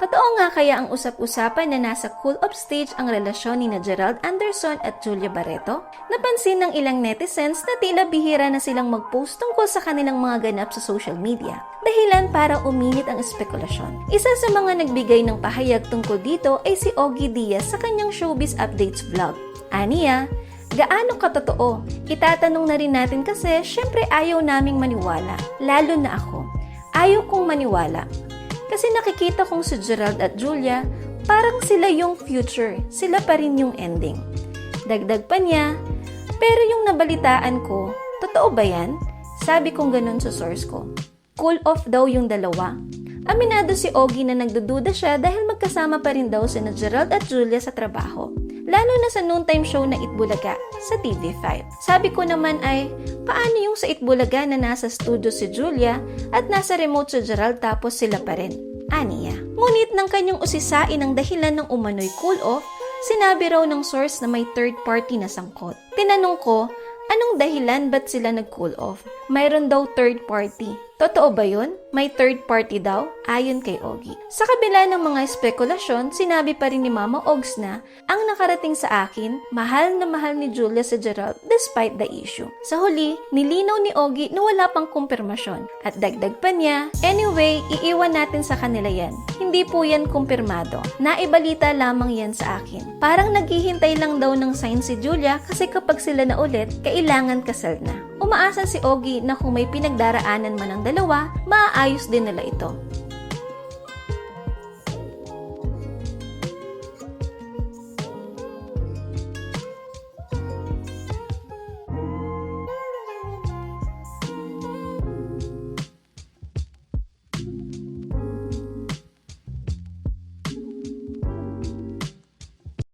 Totoo nga kaya ang usap-usapan na nasa cool-off stage ang relasyon ni Gerald Anderson at Julia Barreto? Napansin ng ilang netizens na tila bihira na silang mag-post tungkol sa kanilang mga ganap sa social media. Dahilan para uminit ang espekulasyon. Isa sa mga nagbigay ng pahayag tungkol dito ay si Ogie Diaz sa kanyang Showbiz Updates vlog. Aniya, gaano katotoo? Itatanong na rin natin kasi syempre ayaw naming maniwala, lalo na ako. Ayaw kong maniwala. Kasi nakikita kong si Gerald at Julia, parang sila yung future, sila pa rin yung ending. Dagdag pa niya, pero yung nabalitaan ko, totoo ba yan? Sabi kong ganun sa source ko. Cool off daw yung dalawa. Aminado si Ogie na nagdududa siya dahil magkasama pa rin daw sina Gerald at Julia sa trabaho. Lalo na sa noontime show na Itbulaga sa TV5. Sabi ko naman ay, paano yung sa Itbulaga na nasa studio si Julia at nasa remote si Gerald tapos sila pa rin? Aniya. Ngunit nang kanyang usisain ang dahilan ng umano'y cool off, sinabi raw ng source na may third party na sangkot. Tinanong ko, anong dahilan ba't sila nag-cool off? Mayroon daw third party. Totoo ba yun? May third party daw? Ayon kay Ogie. Sa kabila ng mga espekulasyon, sinabi pa rin ni Mama Ogs na ang nakarating sa akin, mahal na mahal ni Julia si Gerald despite the issue. Sa huli, nilinaw ni Ogie na wala pang kumpirmasyon. At dagdag pa niya, anyway, iiwan natin sa kanila yan. Hindi po yan kumpirmado. Naibalita lamang yan sa akin. Parang naghihintay lang daw ng sign si Julia kasi kapag sila na ulit, kailangan kasal na. Umaasa si Ogie na kung may pinagdaraanan man ang dalawa, maaayos din nila ito.